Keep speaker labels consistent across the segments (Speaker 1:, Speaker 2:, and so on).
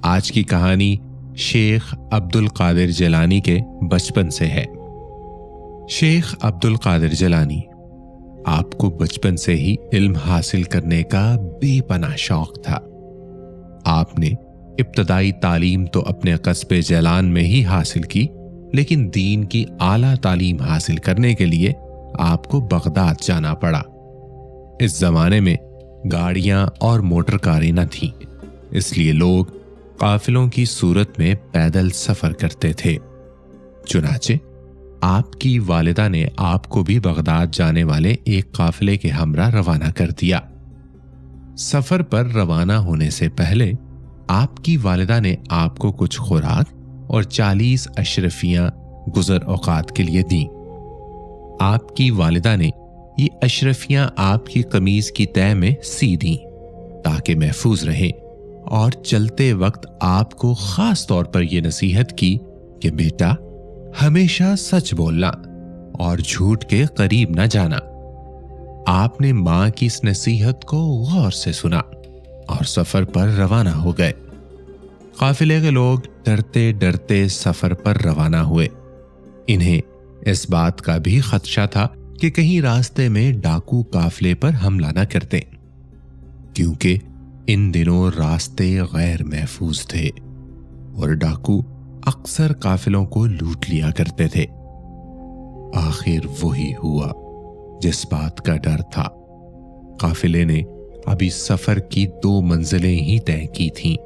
Speaker 1: آج کی کہانی شیخ عبد القادر جیلانی کے بچپن سے ہے۔ شیخ عبد القادر جیلانی، آپ کو بچپن سے ہی علم حاصل کرنے کا بے پناہ شوق تھا۔ آپ نے ابتدائی تعلیم تو اپنے قصبے جیلان میں ہی حاصل کی، لیکن دین کی اعلیٰ تعلیم حاصل کرنے کے لیے آپ کو بغداد جانا پڑا۔ اس زمانے میں گاڑیاں اور موٹر کاریں نہ تھیں، اس لیے لوگ قافلوں کی صورت میں پیدل سفر کرتے تھے۔ چنانچہ آپ کی والدہ نے آپ کو بھی بغداد جانے والے ایک قافلے کے ہمراہ روانہ کر دیا۔ سفر پر روانہ ہونے سے پہلے آپ کی والدہ نے آپ کو کچھ خوراک اور 40 اشرفیاں گزر اوقات کے لیے دیں۔ آپ کی والدہ نے یہ اشرفیاں آپ کی قمیض کی تہہ میں سی دیں تاکہ محفوظ رہیں، اور چلتے وقت آپ کو خاص طور پر یہ نصیحت کی کہ بیٹا ہمیشہ سچ بولنا اور جھوٹ کے قریب نہ جانا۔ آپ نے ماں کی اس نصیحت کو غور سے سنا اور سفر پر روانہ ہو گئے۔ قافلے کے لوگ ڈرتے ڈرتے سفر پر روانہ ہوئے۔ انہیں اس بات کا بھی خدشہ تھا کہ کہیں راستے میں ڈاکو قافلے پر حملہ نہ کرتے، کیونکہ ان دنوں راستے غیر محفوظ تھے اور ڈاکو اکثر قافلوں کو لوٹ لیا کرتے تھے۔ آخر وہی ہوا جس بات کا ڈر تھا۔ قافلے نے ابھی سفر کی 2 منزلیں ہی طے کی تھیں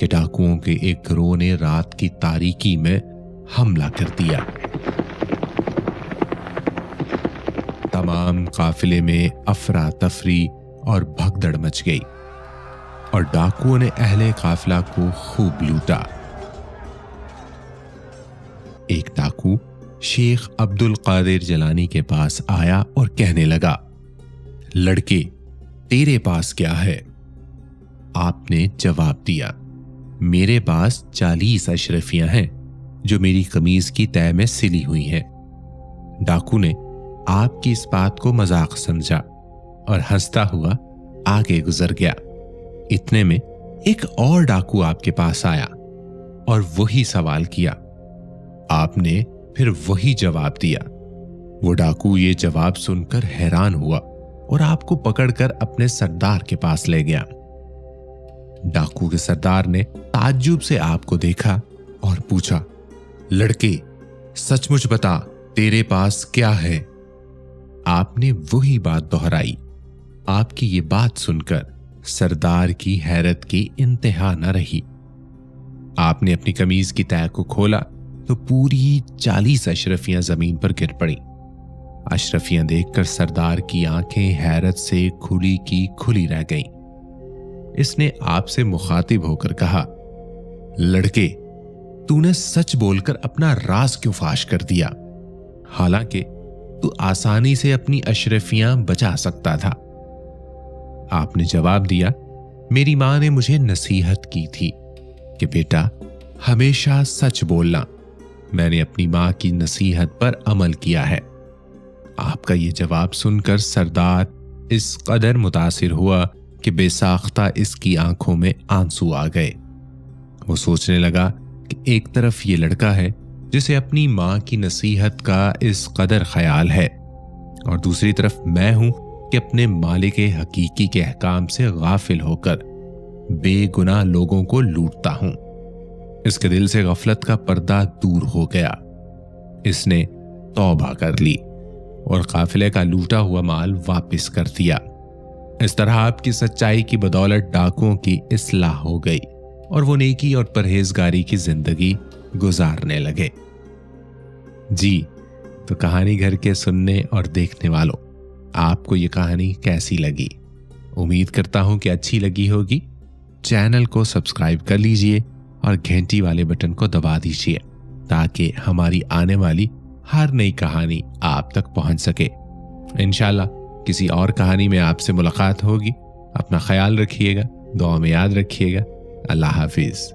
Speaker 1: کہ ڈاکوؤں کے ایک گروہ نے رات کی تاریکی میں حملہ کر دیا۔ تمام قافلے میں افراتفری اور بھگدڑ مچ گئی اور ڈاکوؤں نے اہل قافلہ کو خوب لوٹا۔ ایک ڈاکو شیخ عبد القادر جیلانی کے پاس آیا اور کہنے لگا، لڑکے تیرے پاس کیا ہے؟ آپ نے جواب دیا، میرے پاس 40 اشرفیاں ہیں جو میری قمیض کی تہہ میں سلی ہوئی ہیں۔ ڈاکو نے آپ کی اس بات کو مذاق سمجھا اور ہنستا ہوا آگے گزر گیا۔ اتنے میں ایک اور ڈاکو آپ کے پاس آیا اور وہی سوال کیا۔ آپ نے پھر وہی جواب دیا۔ وہ ڈاکو یہ جواب سن کر حیران ہوا اور آپ کو پکڑ کر اپنے سردار کے پاس لے گیا۔ ڈاکو کے سردار نے تعجب سے آپ کو دیکھا اور پوچھا، لڑکے سچ مچ بتا تیرے پاس کیا ہے؟ آپ نے وہی بات دہرائی۔ آپ کی یہ بات سن کر سردار کی حیرت کی انتہا نہ رہی۔ آپ نے اپنی قمیض کی تہہ کو کھولا تو پوری 40 اشرفیاں زمین پر گر پڑیں۔ اشرفیاں دیکھ کر سردار کی آنکھیں حیرت سے کھلی کی کھلی رہ گئیں۔ اس نے آپ سے مخاطب ہو کر کہا، لڑکے تو نے سچ بول کر اپنا راز کیوں فاش کر دیا؟ حالانکہ تو آسانی سے اپنی اشرفیاں بچا سکتا تھا۔ آپ نے جواب دیا، میری ماں نے مجھے نصیحت کی تھی کہ بیٹا ہمیشہ سچ بولنا۔ میں نے اپنی ماں کی نصیحت پر عمل کیا ہے۔ آپ کا یہ جواب سن کر سردار اس قدر متاثر ہوا کہ بے ساختہ اس کی آنکھوں میں آنسو آ گئے۔ وہ سوچنے لگا کہ ایک طرف یہ لڑکا ہے جسے اپنی ماں کی نصیحت کا اس قدر خیال ہے، اور دوسری طرف میں ہوں کہ اپنے مالک حقیقی کے احکام سے غافل ہو کر بے گناہ لوگوں کو لوٹتا ہوں۔ اس کے دل سے غفلت کا پردہ دور ہو گیا۔ اس نے توبہ کر لی اور قافلے کا لوٹا ہوا مال واپس کر دیا۔ اس طرح آپ کی سچائی کی بدولت ڈاکوؤں کی اصلاح ہو گئی اور وہ نیکی اور پرہیزگاری کی زندگی گزارنے لگے۔ جی تو کہانی گھر کے سننے اور دیکھنے والوں، آپ کو یہ کہانی کیسی لگی؟ امید کرتا ہوں کہ اچھی لگی ہوگی۔ چینل کو سبسکرائب کر لیجئے اور گھنٹی والے بٹن کو دبا دیجئے تاکہ ہماری آنے والی ہر نئی کہانی آپ تک پہنچ سکے۔ انشاءاللہ کسی اور کہانی میں آپ سے ملاقات ہوگی۔ اپنا خیال رکھیے گا، دعا میں یاد رکھیے گا۔ اللہ حافظ۔